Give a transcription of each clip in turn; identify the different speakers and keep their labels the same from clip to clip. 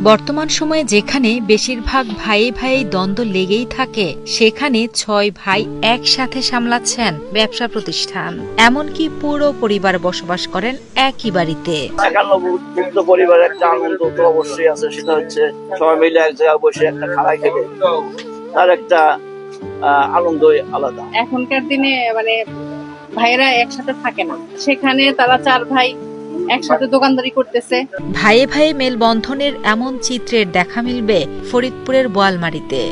Speaker 1: বর্তমান সময়ে যেখানে বেশিরভাগ ভাইয়ে ভাইয়ে দ্বন্দ্ব লেগেই থাকে, সেখানে 6 ভাই একসাথে সামলাচ্ছেন ব্যবসা প্রতিষ্ঠান। এমনকি পুরো পরিবার বসবাস করেন একই বাড়িতে।
Speaker 2: পরিবারের একটা আনন্দ তো অবশ্যই আছে, সেটা হচ্ছে সবাই মিলে এক জায়গায় বসে একটা খাবার খেলে তার একটা আনন্দই আলাদা।
Speaker 3: এখনকার দিনে ভাইয়েরা একসাথে থাকে না, সেখানে তারা 4 ভাই একসাথে দোকানদারি করতেছে।
Speaker 1: ভাইয়ে ভাইয়ে মেলবন্ধনের এমন চিত্রের দেখা মিলবে ফরিদপুরের বোয়ালমারীতে।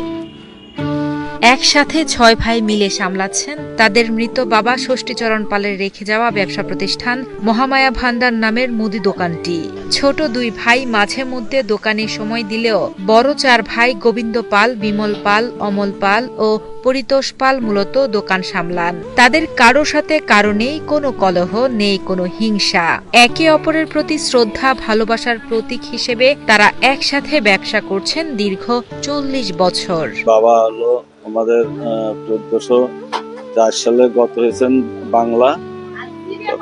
Speaker 1: একসাথে 6 ভাই মিলে সামলাচ্ছেন তাদের মৃত বাবা ষষ্ঠীচরণ পালের রেখে যাওয়া ব্যবসা প্রতিষ্ঠান মহামায়া ভান্ডার নামের মুদি দোকানটি। ছোট 2 ভাই মাঝে মধ্যে দোকানে সময় দিলেও বড় 4 ভাই গোবিন্দ পাল, বিমল পাল, অমল পাল ও পরিতোষ পাল মূলত দোকান সামলান। তাদের কারো সাথে কারো নেই কোনো কলহ, নেই কোনো হিংসা। একে অপরের প্রতি শ্রদ্ধা, ভালোবাসার প্রতীক হিসেবে তারা একসাথে ব্যবসা করছেন দীর্ঘ 40 বছর।
Speaker 4: বাবা হলো আমাদের 1404 সালে গত হয়েছেন বাংলা।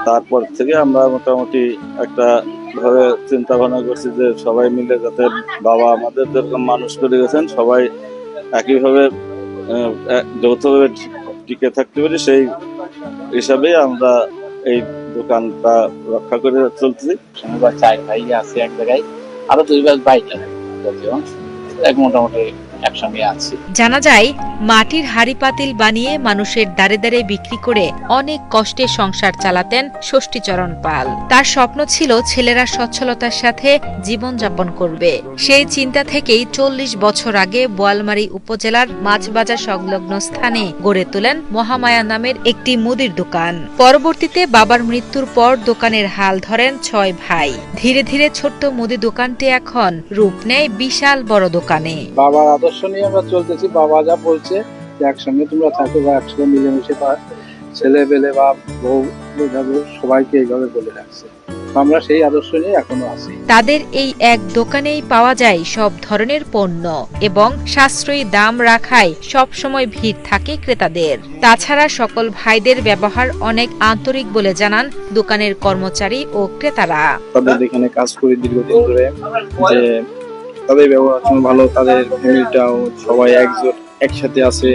Speaker 4: তারপর থেকে আমরা মোটামুটি একটা ভাবে চিন্তা ভাবনা করছি যে সবাই মিলে যাতে বাবা আমাদের যেরকম মানুষ করে গেছেন সবাই একইভাবে যৌথভাবে টিকে থাকতে পারি, সেই হিসাবে আমরা এই দোকানটা রক্ষা করে চলছি।
Speaker 5: 4 ভাই আছে এক জায়গায়, আরো 2 ভাই বাইরে এক মোটামুটি একসঙ্গে আছি।
Speaker 1: জানা যায়, মাটির হাড়ি পাতিল বানিয়ে মানুষের দাঁড়ে দাঁড়ে বিক্রি করে অনেক কষ্টে সংসার চালাতেন ষষ্ঠীচরণ পাল। তার স্বপ্ন ছিল ছেলেরা সচ্ছলতার সাথে জীবনযাপন করবে। সেই চিন্তা থেকেই 40 বছর আগে বোয়ালমারী উপজেলার মাছবাজার সংলগ্ন স্থানে গড়ে তোলেন মহামায়া নামের একটি মুদির দোকান। পরবর্তীতে বাবার মৃত্যুর পর দোকানের হাল ধরেন 6 ভাই। ধীরে ধীরে ছোট্ট মুদি দোকানটি এখন রূপ নেয় বিশাল বড় দোকানে।
Speaker 6: বাবার আদর্শ নিয়ে আমরা চলতেছি। বাবা যা বলছে যে একসঙ্গে তোমরা থাকো বা একসঙ্গে মিলেমিশে ছেলে পেলে বা বউ বোঝাবো, সবাইকে এইভাবে বলে রাখছে। আমরা সেই আদর্শ নিয়ে এখনো আছি।
Speaker 1: তাদের এই এক দোকানেই পাওয়া যায় সব ধরনের পণ্য এবং সাশ্রয়ী দাম রাখায় সবসময় ভিড় থাকে ক্রেতাদের। তাছাড়া সকল ভাইদের ব্যবহার অনেক আন্তরিক বলে জানান দোকানের কর্মচারী ও ক্রেতারা।
Speaker 6: তাদের এখানে কাজ করি দীর্ঘদিন ধরে, যে তাদের ব্যবহার ভালো, তাদের ফ্যামিলিটাও সবাই একসাথে আছে,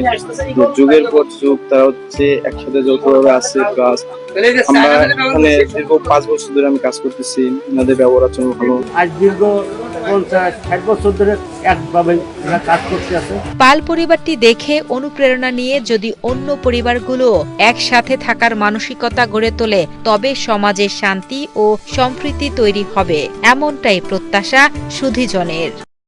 Speaker 6: যুগের পর যুগ তারা হচ্ছে একসাথে যৌথভাবে আছে। প্লাস আমরা এখানে দীর্ঘ 5 বছর ধরে আমি কাজ করতেছি, ওনাদের ব্যবহার আচরণ ভালো।
Speaker 7: আজ দীর্ঘ 50-60 বছর ধরে একভাবে কাজ করতে আছে।
Speaker 1: পাল পরিবারটি দেখে অনুপ্রেরণা নিয়ে যদি অন্য পরিবারগুলো একসাথে থাকার মানসিকতা গড়ে তোলে, তবে সমাজে শান্তি ও সম্প্রীতি তৈরি হবে, এমনটাই প্রত্যাশা সুধীজনের।